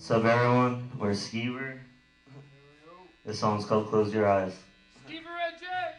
What's up, everyone? We're Skeever. This song's called Close Your Eyes. Skeever and Jay!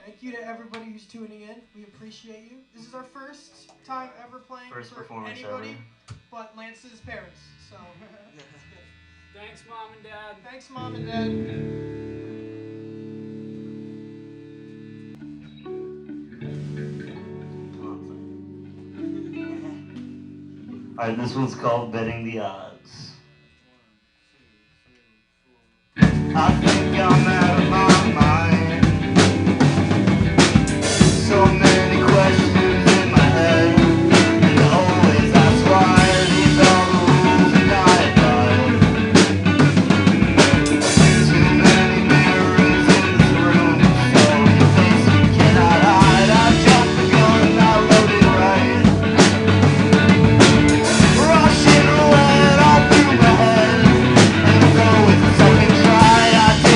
Thank you to everybody who's tuning in. We appreciate you. This is our first time ever playing First for performance anybody ever. but Lance's parents. So Thanks, Mom and Dad. thanks, Mom and Dad. Alright, this one's called Betting the Odds. I think I'm out of my mind. So many questions in my head, and I always ask why these are the rules that I abide. Too many mirrors in this room, so your face you cannot hide. I jumped the gun, I loaded right. Russian roulette all through my head, and so it's a second try. I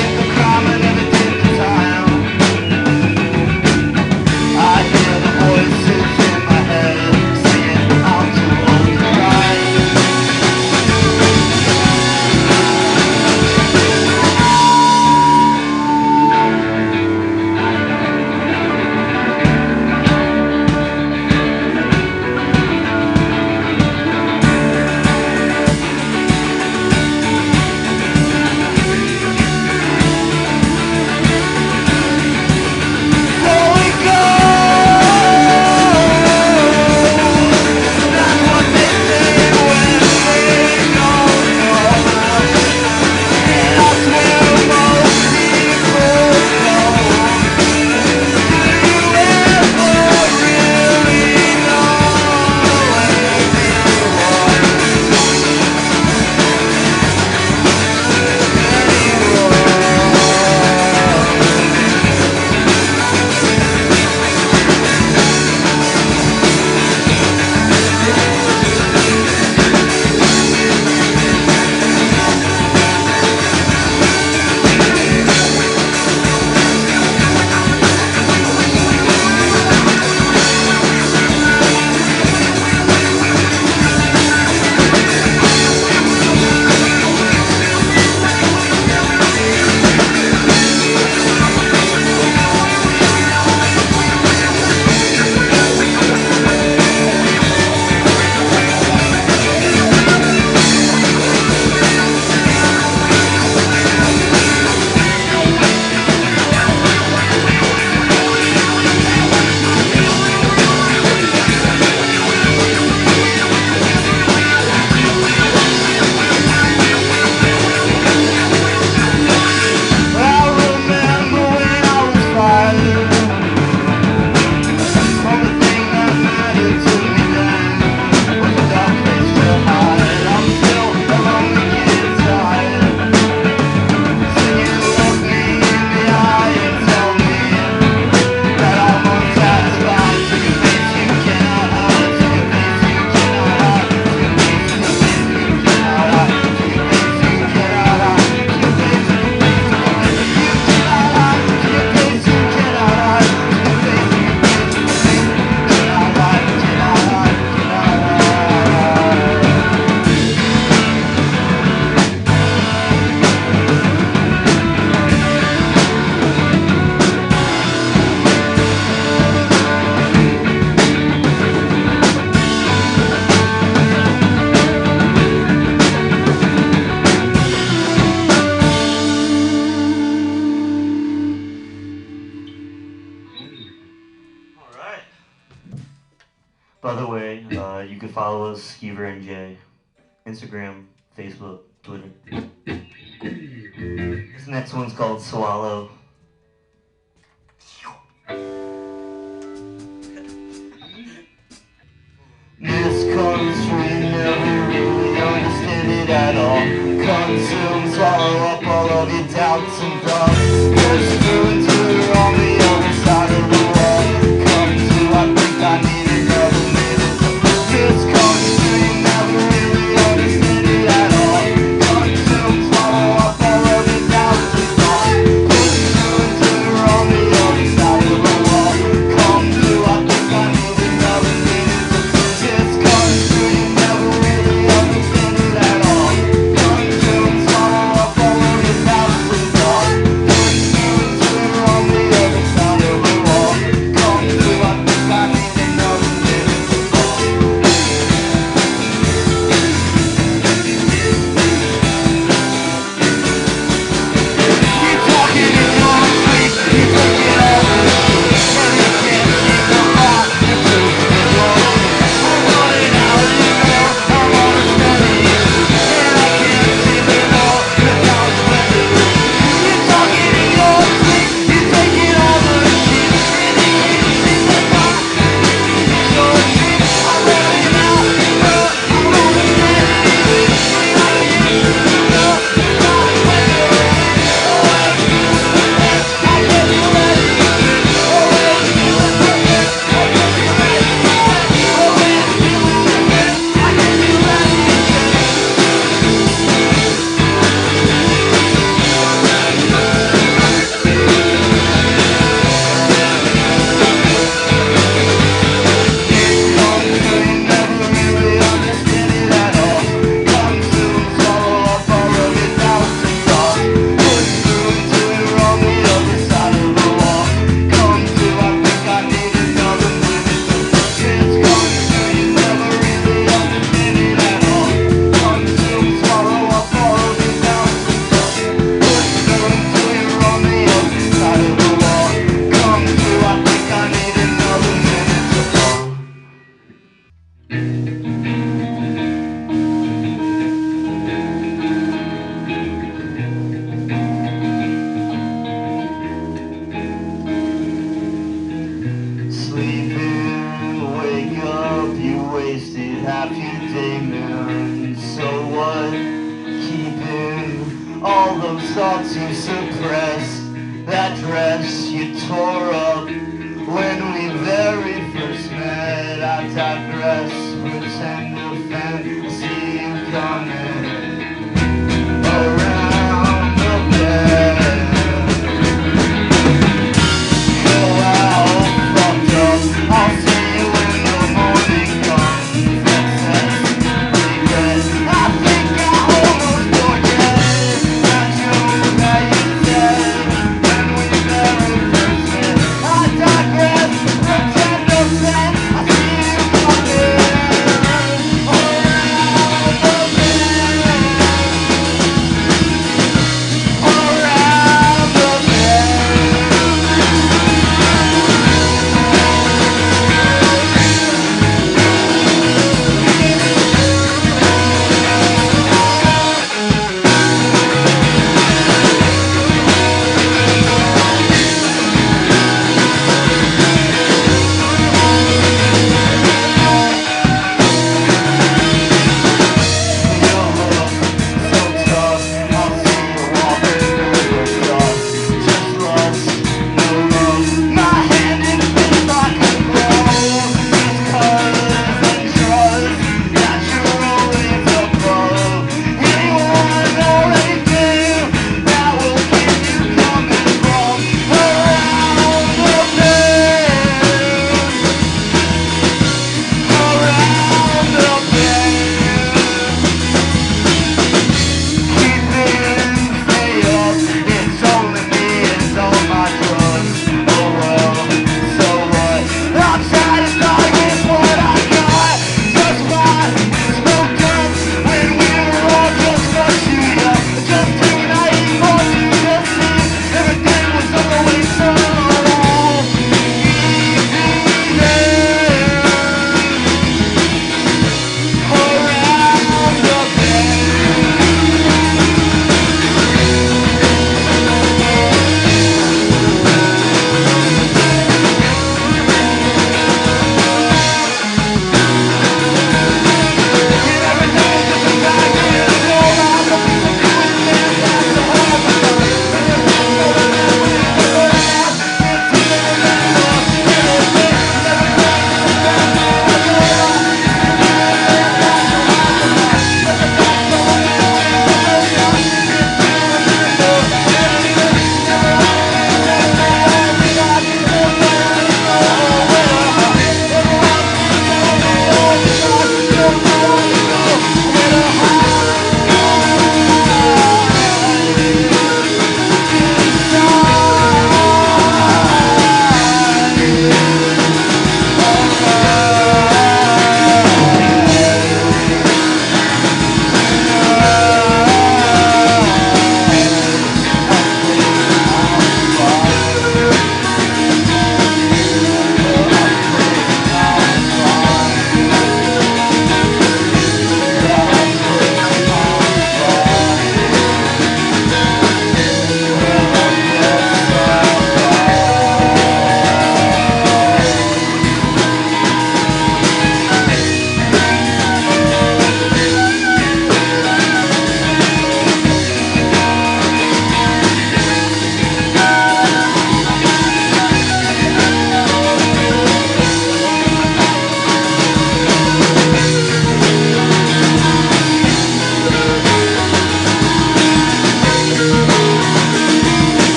you can follow us, Skeever and Jay. Instagram, Facebook, Twitter. This next one's called Swallow. This country never really understand it at all. Consume, swallow up all of your doubts and thoughts. Push through until you're on the other side of the wall. Come to, I think I need another minute. This country never really understand it at all. Consume, swallow up all of your doubts and thoughts. Push through until you're on the other side of the wall. Come to, I think I need another minute. This country never really understand it at all. Consume, swallow up all of your doubts and thoughts. Push through until you're on the other side of the wall. Come to, I think I need another minute to fall. You talking in your sleep, you taking all the shit, and you can't seem to find the truth in your head. I'm running out of you, I'm understanding you, and I can't seem to know just how it's blended in. You talking in your sleep, you taking all the shit, and you can't seem to find the truth in your head. I'm running out of you, I'm understanding you, and I can't seem to know just how it's blended in. Sleeping, wake up, you wasted half your day, man. So what? Keeping all those thoughts you suppressed. That dress you tore up when we very first met. I digress, pretend to fancy you coming around the bed. I'll see you when the morning comes. Excess regret. I think I almost forget that you that you said when we very first met. I digress, pretend to bend. I see you coming.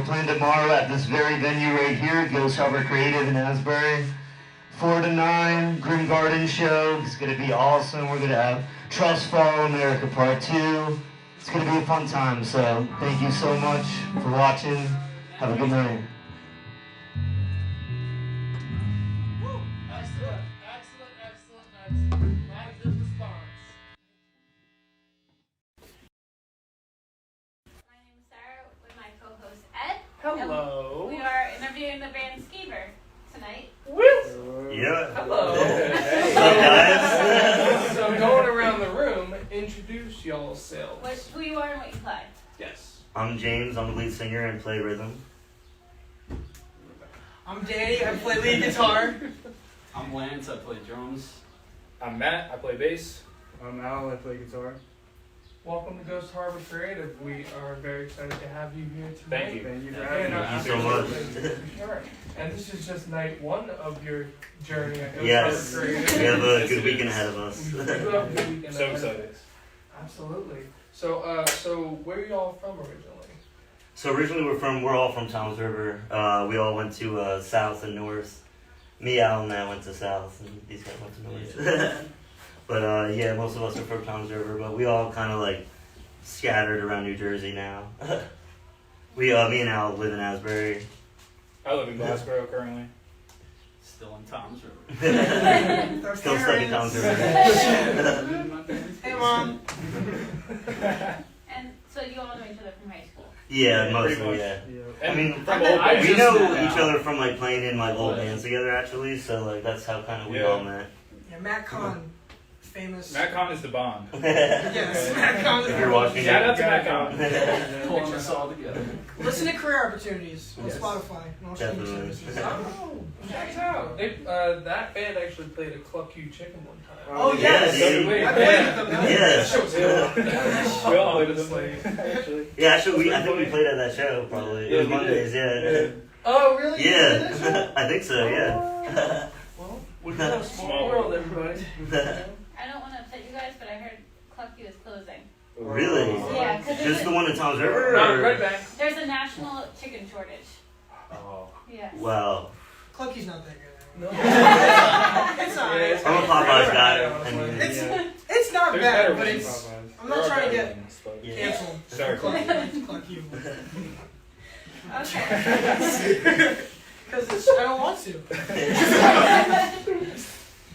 we're playing tomorrow at this very venue right here, Ghost Harbor Creative in Asbury. 4 to 9, Grim Garden show. It's going to be awesome. We're going to have Trust Fall America Part 2. It's going to be a fun time. So thank you so much for watching. Have a good night. Excellent. Positive response. My name is Sarah with my co-host Ed. Hello. We are interviewing the band Skeever tonight. Yeah. Hello. What's up, guys? So going around the room, introduce yourselves. Who you are and what you play. Yes. I'm James. I'm the lead singer and play rhythm. I'm Danny. I play lead guitar. I'm Lance, I play drums. I'm Matt, I play bass. I'm Al, I play guitar. Welcome to Ghost Harbor Creative. We are very excited to have you here tonight. Thank you. Thank you for And, having me. Thank you so much. For sure. And this is just night one of your journey at Ghost Yes. Harbor We Creative. have a good weekend ahead of us. We do have a good weekend So ahead. excited. Absolutely. So where are you all from originally? So originally we're all from Toms River. We all went to South and North. Me, Al, and Matt went to South, and these guys went to North. But yeah, most of us are from Toms River, but we all kind of like scattered around New Jersey now. Me and Al live in Asbury. I live in Glassboro currently. Still in Tom's River. Still stuck in Toms River. Hey, Mom. And so you all know each other from high school. Yeah, Pretty mostly, much. yeah. Yeah. I mean, from old I bands. we just- know yeah. each other from like playing in like old bands together, actually. So like that's how kind of we Yeah. all met. Yeah, Matt Kahn, famous. Matt Con is the bomb. Yes, Matt Kahn. If you're watching Shout it. out to Matt Con. Pulling us all together. Listen to Career Opportunities on Yes. Spotify and all streaming Definitely. services. Oh, shout out. That band actually played a Cluck You Chicken one time. Oh, Yeah, yes. dude. I played with them. Yeah. We all played with them. Actually. Yeah, actually, I think we played at that show probably. Yeah, It was we Mondays, did. yeah. Oh, really? You did that show? Yeah, I think so, yeah. Well, we're in a small world, everybody. I don't want to upset you guys, but I heard Cluck You is closing. Really? Yeah, because Just the one in Toms River? Right Or? back. there's a national chicken shortage. Oh. Yes. Wow. Clucky's not that good. No. It's alright. I'm a Popeyes guy. I mean, It's Yeah. it's not There's bad, better but ones. it's. Popeyes. I'm not trying to get Yeah. canceled. Sorry. Cluck you. Okay. Because I don't want to.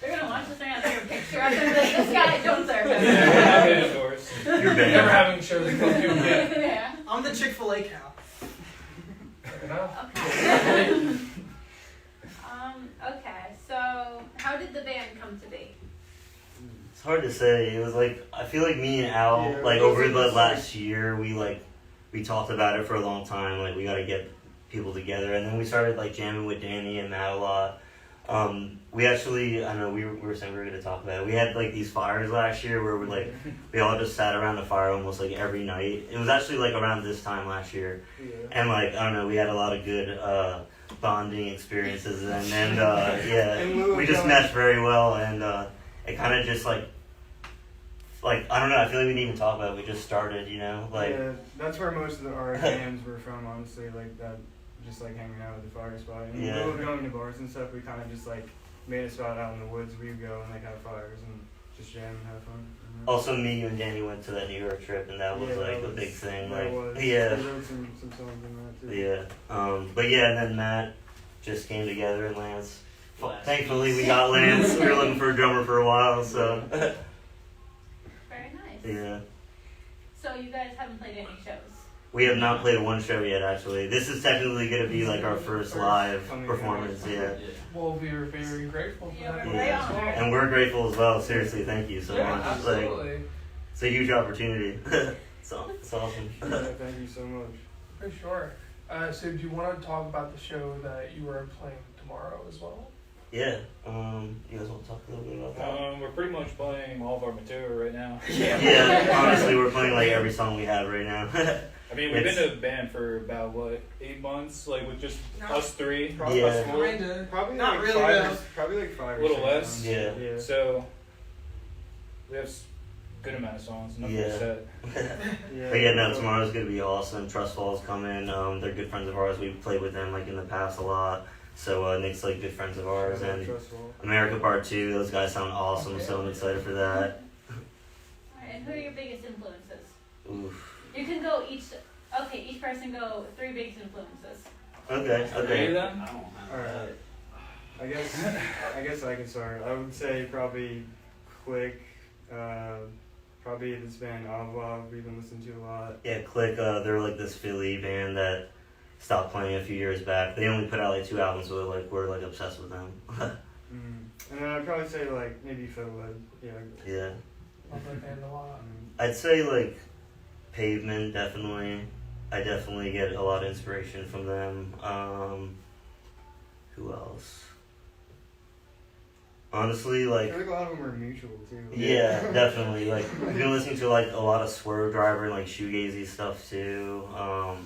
They're gonna watch this thing and take a picture of him. This guy don't serve We're him. not being endorsed. You're Never banned. having shows at Cluck You again. Yeah. I'm the Chick-fil-A cow. Fair enough. Okay. Okay. So how did the band come to be? It's hard to say. It was like, I feel like me and Al, Yeah, like it was over like the this, last year, we talked about it for a long time. Like, we gotta get people together. And then we started like jamming with Danny and Matt a lot. We actually, I don't know, we were saying we were gonna talk about it. We had like these fires last year where we all just sat around the fire almost like every night. It was actually like around this time last year. Yeah. And like, I don't know, we had a lot of good bonding experiences, and yeah, we just meshed very well, and it kind of just like I don't know, I feel like we didn't even talk about it, we just started, you know, like, Yeah, that's where most of our jams were from, honestly, like that, just like hanging out at the fire spot. And Yeah. we were going to bars and stuff, we kind of just like made a spot out in the woods where you go and like have fires and just jam and have fun. also me and Danny went to that New York trip, and that was Yeah, like that a big was- thing, That like, was, yeah, we wrote some songs in that too. yeah, but yeah, and then Matt just came together, and Lance, Last thankfully we got Lance, we were looking for a drummer for a while, so, Very nice. yeah. So you guys haven't played any shows. We have not played one show yet, actually. This is technically going to be like our first live performance, yeah. Well, we are very grateful for Yeah, that. we're very as well. honored. And we're grateful as well. Seriously, thank you so Yeah, much. It's like, absolutely. it's a huge opportunity. It's awesome. Yeah, thank you so much. For sure. So do you want to talk about the show that you are playing tomorrow as well? Yeah. You guys want to talk a little bit about that? We're pretty much playing all of our material right now. Yeah. Honestly, we're playing like every song we have right now. I mean, we've been a band for about, 8 months, like with just No. us three. Probably, Yeah. Kinda. probably Not like really, five, though. probably like 5 A or little 6 less. songs. Yeah. Yeah. So, we have good amount of songs. Nothing Yeah. set. Yeah. But yeah, no, tomorrow's gonna be awesome. Trust Fall's coming. They're good friends of ours. We've played with them like in the past a lot. So Nick's like good friends of ours, and America Part 2. Those guys sound awesome, so I'm excited for that. Alright, and who are your biggest influences? Oof. You can go each. Okay, each person go 3 biggest influences. Okay. Three of Okay. them? I don't have Alright. that. I guess I can start. I would say probably Click. Probably this band Avlog we've been listening to a lot. Yeah, Click. They're like this Philly band that stopped playing a few years back. They only put out like 2 albums, so we're like obsessed with them. And then I'd probably say like maybe Fiddlehead. Yeah. Yeah. Love that band a lot. I'd say like Pavement, definitely. I definitely get a lot of inspiration from them. Who else? Honestly, I like, feel like a lot of them are mutual too. yeah, definitely. Like, I've been listening to like a lot of Swerve Driver and like shoegazy stuff too. I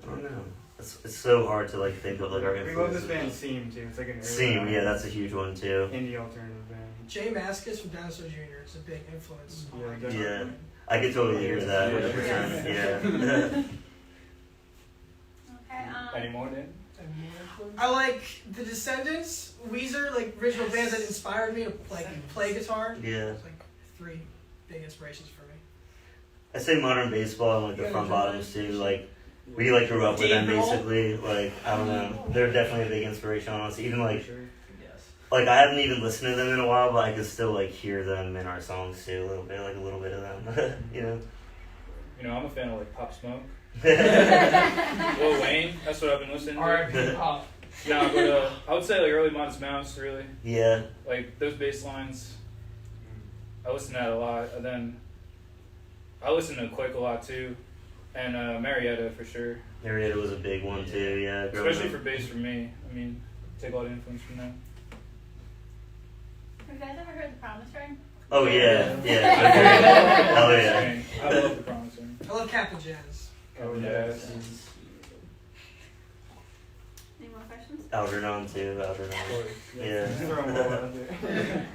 don't know. It's so hard to like think of like our We influences. love this band Seam too. It's like an early Seam, yeah, that's a huge one too. indie alternative band. Jay Mascis from Dinosaur Jr. is a big influence. on Yeah, my definitely. Yeah, I could totally hear that. 100%. Yeah. Okay. Any more, Dan? And more influence? I like The Descendants, Weezer, like original bands that inspired me to like play guitar. Yeah. It's like 3 big inspirations for me. I say Modern Baseball and like the Front Bottoms too. Like, we like grew up with them Dave Grohl? basically. Like, I don't know. They're definitely a big inspiration on us. Even like, Sure. Yes. like I haven't even listened to them in a while, but I can still like hear them in our songs too a little bit, like a little bit of them. You know. You know, I'm a fan of like Pop Smoke. Yeah. Lil Wayne, that's what I've been listening to. R.I.P. Pop. No, but I would say like early Modest Mouse, really. Yeah. Like those bass lines, I listen to that a lot. And then I listen to Quick a lot too. And Marietta for sure. Marietta was a big one too. Yeah. growing Especially up. for bass for me. I mean, take a lot of influence from them. Have you guys ever heard The Promise Ring? Oh yeah. Yeah. Oh yeah. I love The Promise Ring. I love Captain Jazz. Oh, yes. Any more questions? Algernon too. Algernon. Yeah. Throw 'em all out there.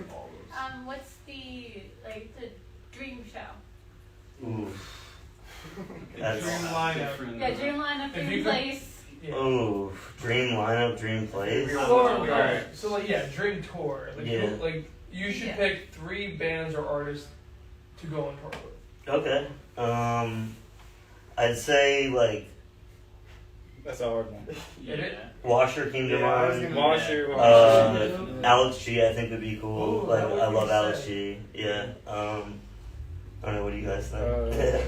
What's the dream show? Ooh. That's. Dream lineup. Different- Yeah, dream lineup, If dream you could- place. Yeah. Ooh. Dream lineup, dream place. Alright, so like dream tour. Like Yeah. you should Yeah. pick 3 bands or artists to go on tour with. Okay. I'd say like That's a hard one. Yeah. Washer came to Yeah, I was mind. gonna- Washer. Alex G, I think would be cool. Ooh, Like that would I be love Alex sick. G. Yeah. I don't know. What do you guys think?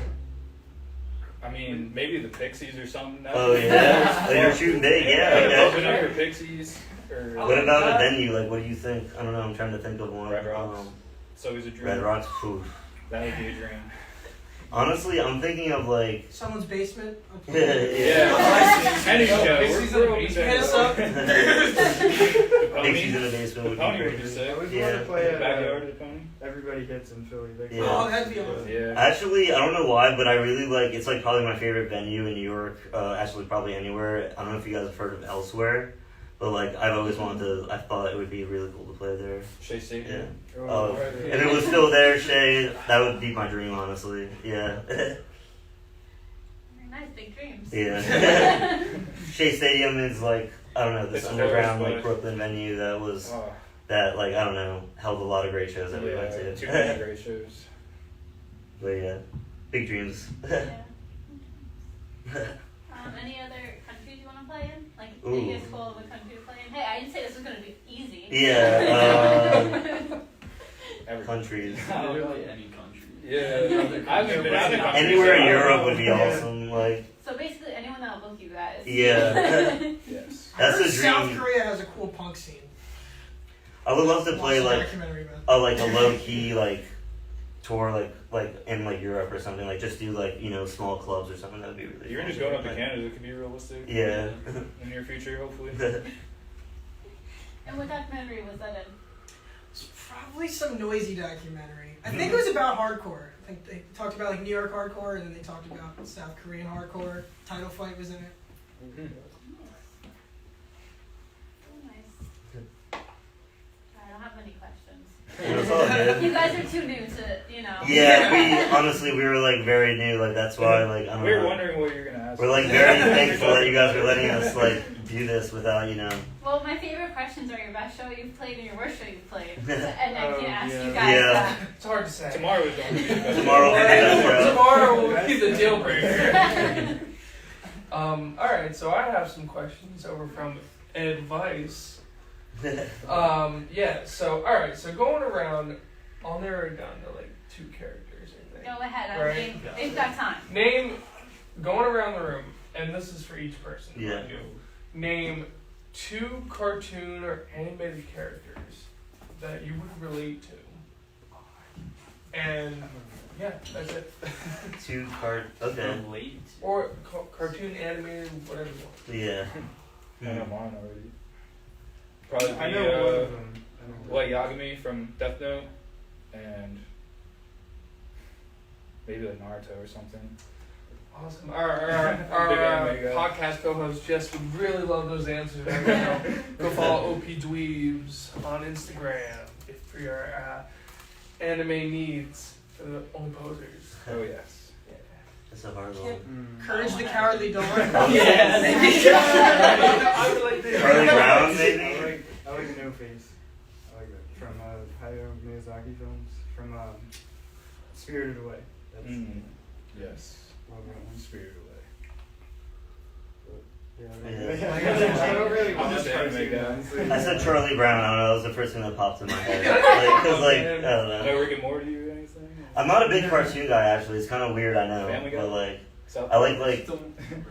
I mean, maybe the Pixies or something. Oh yeah. Oh, you're shooting big. Yeah. Open Okay. up for Pixies. Or What about a venue? Like, what do you think? I don't know. I'm trying to think of one. Red Rocks. So is a dream. Red Rocks. Ooh. That would be a dream. Honestly, I'm thinking of like. Someone's basement. Yeah. Any show. Pixies We're in the open basement. to Hit us up. The Pixies in Pony. the basement would The be Pony would great. be I sick. always Yeah. want to play at Backyard of the Pony. Everybody Hits in Philly. Like, Yeah. Oh, that'd be awesome. Yeah. Actually, I don't know why, but I really like. It's like probably my favorite venue in New York. Actually, probably anywhere. I don't know if you guys have heard of Elsewhere, but like I've always wanted to. I thought it would be really cool to play there. Shea Stadium. Oh, if it was still there, Shay, that would be my dream, honestly. Yeah. Very nice, big dreams. Yeah. Shea Stadium is like, I don't know, this It's underground close, like but- Brooklyn venue that was Oh, that like I don't know, held a lot of great shows that we went yeah, to. too many great shows. But yeah, big dreams. Yeah. Any other countries you want to play in? Like Ooh. biggest goal of a country to play in? Hey, I didn't say this was gonna be easy. Yeah. Every Countries. Literally any country. Yeah. I haven't been out of the country. Anywhere in so I don't Europe know. would be awesome. Like, So basically, anyone that'll book you guys. yeah. Yes. That's I heard the South dream. Korea has a cool punk scene. I would love to play Watch the like documentary about it. like a low key like tour like in like Europe or something. Like just do like small clubs or something. That would be really. You're fun. just going up to Canada. It could be realistic. Yeah. In the near future, hopefully. And what documentary was that in? It's probably some noisy documentary. I think it was about hardcore. I think they talked about like New York hardcore, and then they talked about South Korean hardcore. Title Fight was in it. Oh, nice. I don't have many questions. It was all good. You guys are too new to, you know. Yeah, we were like very new, like that's why like I don't We were know. wondering what you were gonna ask. We're like very thankful that you guys were letting us like do this without, you know. Well, my favorite questions are your best show you've played and your worst show you've played. And I Oh, can ask yeah. you guys Yeah. that. It's hard to say. Tomorrow is going to be the best. Tomorrow will be the best show. Tomorrow will be the deal breaker. Alright, so I have some questions over from Advice. Yeah, so, alright, so going around, I'll narrow it down to like 2 characters, I think. Go ahead, Right. they've got time. Name, going around the room, and this is for each person. Yeah. mind you. Name 2 cartoon or animated characters that you would relate to. And, yeah, that's it. 2 card. Okay. Late. Or cartoon, animated, whatever you want. Yeah. I know mine already. Probably I be, know one of them. I know one. Yagami from Death Note, and maybe like Naruto or something. Awesome. Our Big anime guy. podcast co-host Jess would really love those answers right now. Go follow OP Dweebs on Instagram for your anime needs for the only posers. Oh yes. It's a hard one. Courage the Cowardly Dog. Oh, I would like to. Charlie Brown, maybe? I like No Face. I like that. From Hayao Miyazaki films. From Spirited Away. That's Yes. love that one. Spirited Away. Yeah. I don't really I'm watch just an anime cartoons, guy. honestly. I said Charlie Brown. I don't know. That was the first thing that popped in my head. Cause like I don't know. No Rick and Morty or anything? I'm not a big cartoon guy actually. It's kind of weird, I know. Family Guy? But like South I like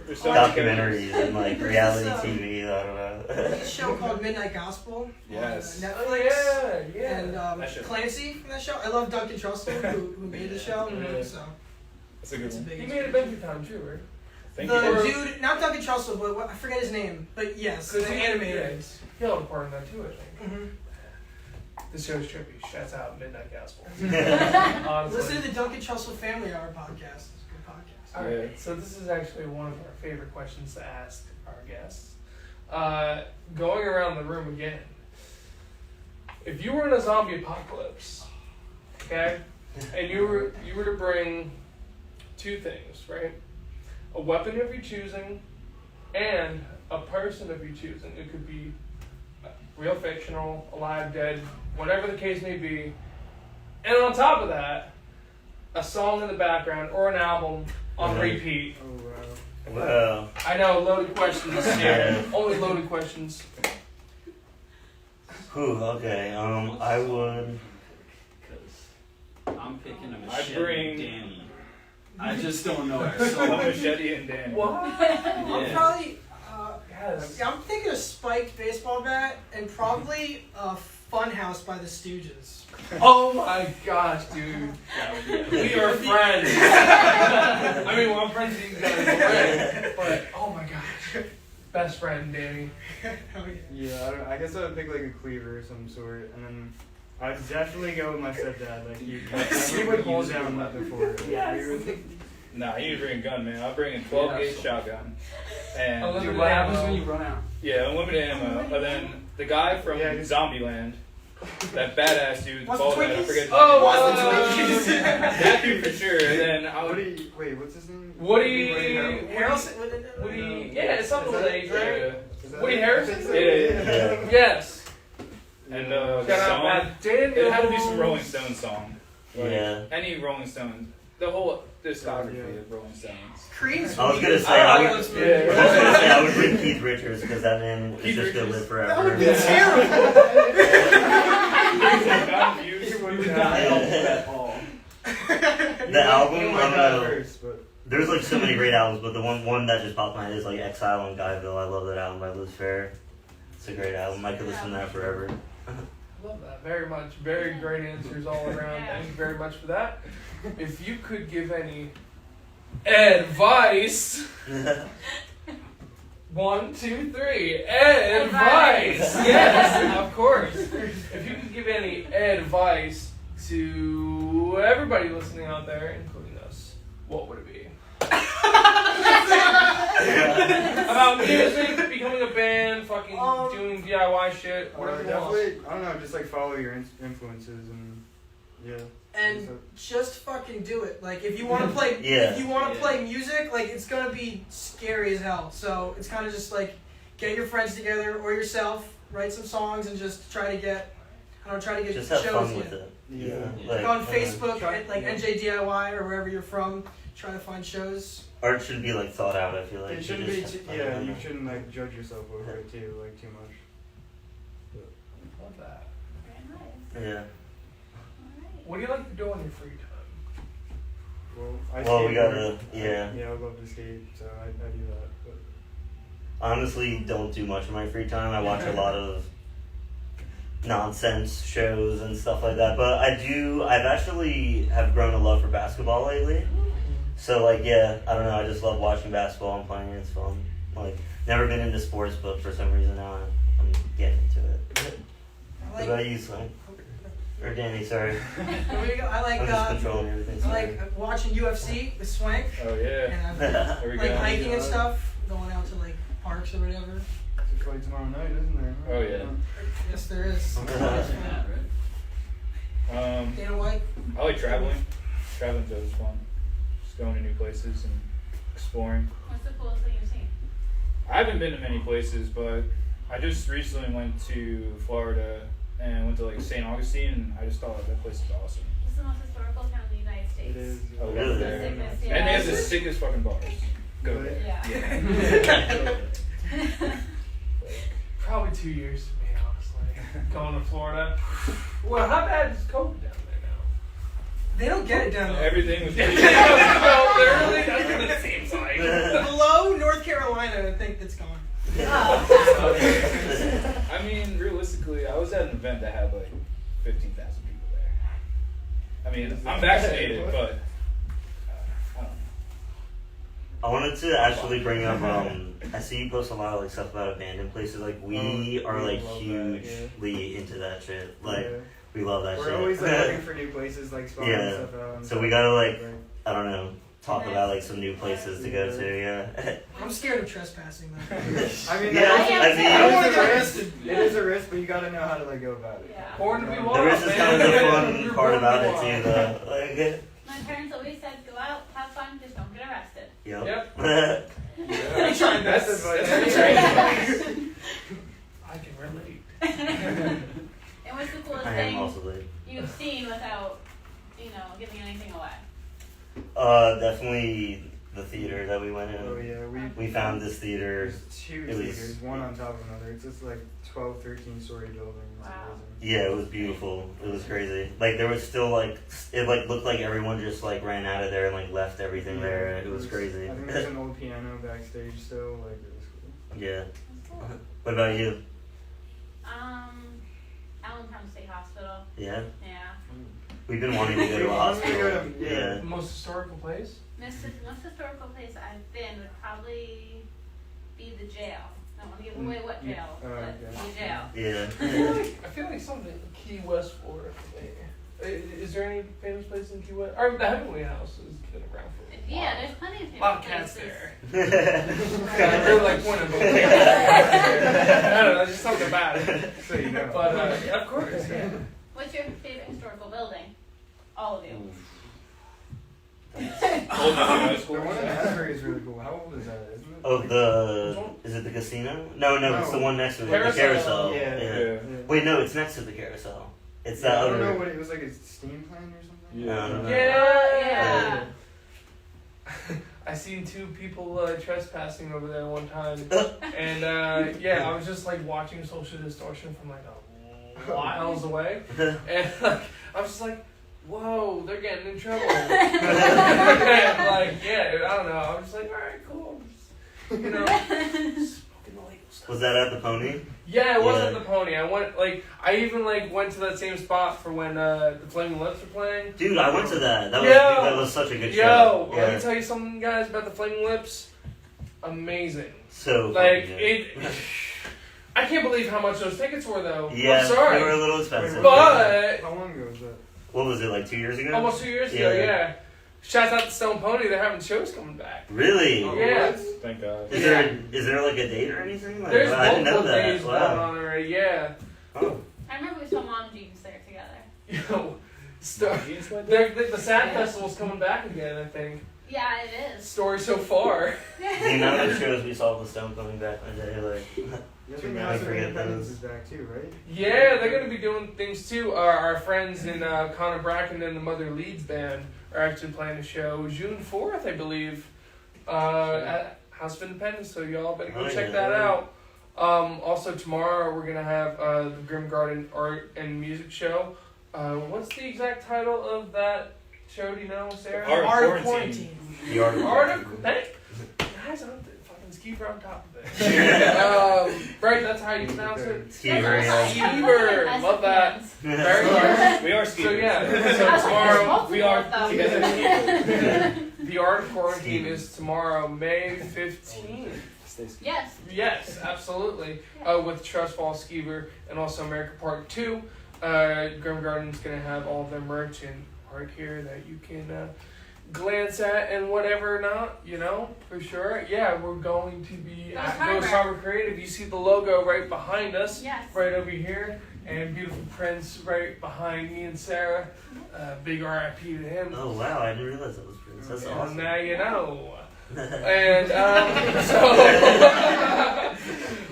There's so much documentaries and like reality TV. I don't know. There's a show called Midnight Gospel Yes. on Oh Netflix. yeah. And That shit. Clancy from that show. I love Duncan Trussell who made the show. Yeah. So That's a good it's a one. big He made Adventure Time too, right? Thank the you. dude, not Duncan Trussell, but I forget his name. But yes, the animator. He held a part in that too, I think. Mm-hmm. This show's trippy. Shouts out Midnight Gospel. Listen Honestly. to the Duncan Trussell Family Hour podcast. It's a good podcast. Alright, so this is actually one of our favorite questions to ask our guests. Going around the room again. If you were in a zombie apocalypse, okay, and you were to bring 2 things, right? A weapon of your choosing, and a person of your choosing. It could be real, fictional, alive, dead, whatever the case may be. And on top of that, a song in the background or an album on repeat. Oh wow. Wow. I know, loaded questions here. Only loaded questions. Whew, okay. I would. Because I'm picking a I machete bring- Danny. I just don't know her So so Machete and Danny. What? I'm Yeah. probably. Yes. I'm thinking a spiked baseball bat and probably a Funhouse by the Stooges. Oh my gosh, dude. We are friends. I mean, well, I'm friends with you guys already, but oh my gosh. Best friend, Danny. Hell yeah. Yeah, I guess I would pick like a cleaver of some sort, and then I'd definitely go with my stepdad. Like he would hold down that before. Yes. Nah, you need to bring a gun, man. I'll bring a 12 gauge shotgun. And Unlimited Dude, what happens ammo. when you run out? yeah, unlimited ammo. And then the guy from Yeah, just- Zombieland, that badass dude, What's bald the head, I Twinkies? forget his Oh, name. That dude for sure. And then I would. Wait, what's his name? Woody Harrelson. Woody, yeah, it's something with age, right? Yeah. Is that Woody it? Harrelson? I think so. Yeah. Yes. And Shout out song, Matt Daniels. it had to be some Rolling Stones song. Like, Yeah. Any Rolling Stones. The whole discography Yeah. of Rolling Stones. Creed's I was gonna say, I I like would, this I movie. was gonna say I would bring Keith Richards because that man is Keith just gonna Richards? live forever. That would be Yeah. terrible. He wouldn't die at all. The album, He I might don't die know. first, but There's like so many great albums, but the one that just popped in my head is like Exile on Guyville. I love that album by Liz Fair. It's a great album. I could listen to that forever. Love that very much. Very great answers all around. Yeah. Thank you very much for that. If you could give any advice, 1, 2, 3, advice. Yes, of course. If you could give any advice to everybody listening out there, including us, what would it be? About music, becoming a band, fucking doing DIY shit, whatever you want. Definitely, I don't know, just like follow your influences and yeah. And just fucking do it. Like if you want to play, Yeah. if you want to play music, like it's gonna be scary as hell. So it's kind of just like get your friends together or yourself, write some songs, and just try to get, Just have shows fun in. with it. Yeah. Like on Facebook, Try- at, like yeah. NJDIY or wherever you're from, try to find shows. Art should be like thought out. I feel like It you shouldn't be. just have fun Yeah, with you it. shouldn't like judge yourself over it too, like too much. Love that. Very nice. Yeah. Alright. What do you like to do on your free time? Well, I Well, we skateboard. gotta. Yeah. Yeah, I would love to skate, so I do that. But Honestly, don't do much in my free time. I watch a lot of nonsense shows and stuff like that. But I've actually have grown a love for basketball lately. So like, yeah, I don't know. I just love watching basketball and playing it. It's fun. Like, never been into sports, but for some reason now I'm getting into it. I What like, about you, Slim? Or Danny? Sorry, there we go. I like I'm just controlling everything. I like watching UFC with Swank, Oh yeah. and I There we like go. hiking and stuff, going out to like parks or whatever. it's a fight tomorrow night, isn't there? Oh, yeah. Yes, there is. Dana White. I like traveling. Traveling's always fun. Just going to new places and exploring. What's the coolest thing you've seen? I haven't been to many places, but I just recently went to Florida and went to like St. Augustine, and I just thought that place is awesome. What's the most historical town in the United States? It is. I love Really? there. Sickness, And they have yeah. the sickest fucking bars. Go there. Yeah. Probably 2 years for me, honestly. Going to Florida. Well, how bad is COVID down there now? They don't get it down there. Everything was pretty Well, literally, that's what it seems like. Below North Carolina, I think that's gone. Oh, I mean, realistically, I was at an event that had like 15,000 people there. I mean, I'm vaccinated, but I don't know. I wanted to actually bring up. I see you post a lot of like stuff about abandoned places. Like we are like love that, hugely into that shit. Like Yeah. we love that We're shit. always like looking for new places, like spotting Yeah. stuff out. and So stuff. we gotta like Right. I don't know talk about like some new places to go to. Yeah. I'm scared of trespassing though. I mean, Yeah, I am I too. mean, I don't want to it get is a arrested. risk. It is a risk, but you gotta know how to like go about it. yeah. Born to be the wild, risk is man. kind of the You're fun part born about to it be too, though. Like, My parents always said, go out, have fun, just don't get arrested. yep. I'm trying That's this. advice. I can relate. And what's the coolest I am thing also late. you've seen without, giving anything away? Definitely the theater that we went in. Oh yeah, We found this theater. there's two It was- theaters, one on top of another. It's just like 12, 13-story building. It's Wow. amazing. Yeah, it was beautiful. It was crazy. Like there was still like it like looked like everyone just like ran out of there and like left everything there. It was crazy. I think there's an old piano backstage still. Like it was cool. Yeah. That's cool. What about you? Allentown State Hospital. Yeah. Yeah. We've been wanting to go to a We wanted to hospital. go to- yeah. The most historical place? Most historical place I've been would probably be the jail. I don't want to give away what jail, but okay. the jail. Yeah. I feel like something in Key West, Florida. Is there any famous place in Key West? Or the Heavenly House has been around for a while. Yeah, there's plenty of A famous lot of cats places. there. I really like one of them. I don't know, just something about it. So you know. But of course, yeah. What's your favorite historical building? All of you. Old High School. The one in Asbury is really cool. How old is that? Isn't it? Oh, is it the casino? No, it's the one next to it. Carousel. The carousel. Yeah. Yeah. Wait, no, it's next to the carousel. It's Yeah, that I don't other. know what it was like. A steam plant or something. Yeah. I don't know. Yeah. Yeah. I seen two people trespassing over there one time, and I was just like watching Social Distortion from like miles away, and like I was just like, "Whoa, they're getting in trouble!" And, like, yeah, I don't know. I was just like, "All right, cool," just, smoking the legal stuff. Was that at the Pony? Yeah, it wasn't Yeah. the Pony. I even went to that same spot for when the Flaming Lips were playing. Dude, I went to that. That was Yo! dude, that was such a good Yo, show. let me Yeah. tell you something, guys, about the Flaming Lips. Amazing. So Like fucking it. good. I can't believe how much those tickets were, though. Yeah, I'm sorry, they were a little expensive. but How long ago was that? What was it, like 2 years ago? almost 2 years ago, yeah. Shouts out to Stone Pony. They're having shows coming back. Really? Yeah. Thank God. Is there like a date or anything? Like, There's I didn't know multiple that. days going Wow. on already. Yeah. Oh. I remember we saw Mom Jeans there together. Yo, the Sad Festival's coming back again, I think. Yeah, it is. Story so far. The amount of shows we saw with Stone coming back in the day, like, I think I House of forget Independence those. is back too, right? Yeah, they're going to be doing things too. Our friends in Connor Bracken and the Mother Leeds band are actually playing a show June 4th, I believe, at House of Independence. So y'all better go check that out. Also tomorrow we're going to have the Grim Garden Art and Music Show. What's the exact title of that show? Do you know, Sarah? Art of of Quarantine. Quarantine. The art of Art of guys, I'm fucking Skeever on top of it. Right, that's how you pronounce it. Skeever, yeah. Skeever, love that. Very good. We are So Skeever. yeah, so tomorrow We are together. Skeever. the Art of Quarantine is tomorrow, May 15th. Yes. Yes, absolutely. With Trust Fall Skeever and also America Part 2. Grim Garden's gonna have all of their merch and art here that you can glance at and whatever not, you know, for sure. Yeah, we're going to be at Ghost Harbor Creative. You see the logo right behind us, Yes. right over here, and beautiful Prince right behind me and Sarah. Big RIP to him. Oh wow, I didn't realize that was Prince. That's Well, awesome. now you know. And so,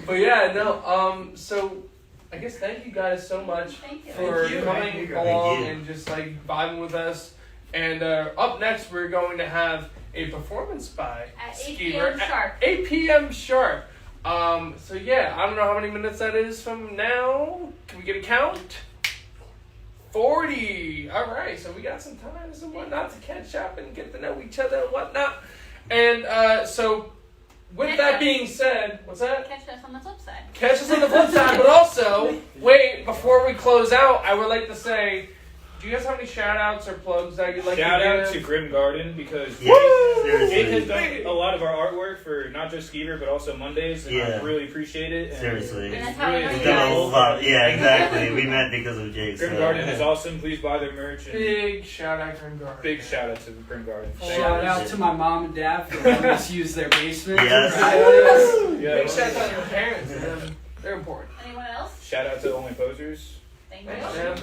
but yeah, no. So I guess thank you guys so much Thank you. for Thank you. coming Thank you. along Thank you. and just like vibing with us. And up next, we're going to have a performance by At 8 Skeever p.m. sharp. 8 p.m. sharp. So yeah, I don't know how many minutes that is from now. Can we get a count? 40. All right, so we got some time and whatnot to catch up and get to know each other and whatnot. And so, with that being said, what's that? Catch us on the flip side. Catch us on the flip side, but also, wait, before we close out, I would like to say, do you guys have any shout outs or plugs that you'd like Shout to out give? to Grim Garden because Yeah, Jake seriously. has done a lot of our artwork for not just Skeever but also Mondays, and I Yeah. really appreciate it. And Seriously. And that's it's how really I know We've you done a guys. lot. Yeah, exactly. We met because of Jake. Grim so. Garden is awesome. Please buy their merch. And Big shout out to Grim Garden. big shout out to Grim Garden. Thank Shout you. out to my mom and dad for letting us use their basement. Yes. Yeah. Big shout out to your parents. They're important. Anyone else? Shout out to Only Posers. Thank you. Thanks, man.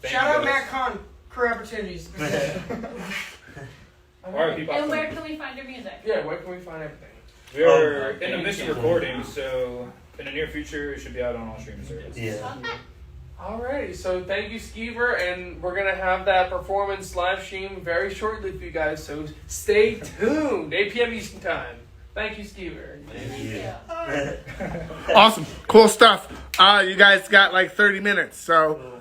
Thank Shout you, out guys. Matt Kahn, Career Opportunities. Alright, people. And where can we find your music? Yeah, where can we find everything? We are in the thank midst you. of recording, so in the near future it should be out on all streaming services. Yeah. Okay. Alrighty, so thank you, Skeever, and we're gonna have that performance live stream very shortly for you guys. So stay tuned. 8 p.m. Eastern Time. Thank you, Skeever. Thank you. Awesome. Cool stuff. You guys got like 30 minutes, so.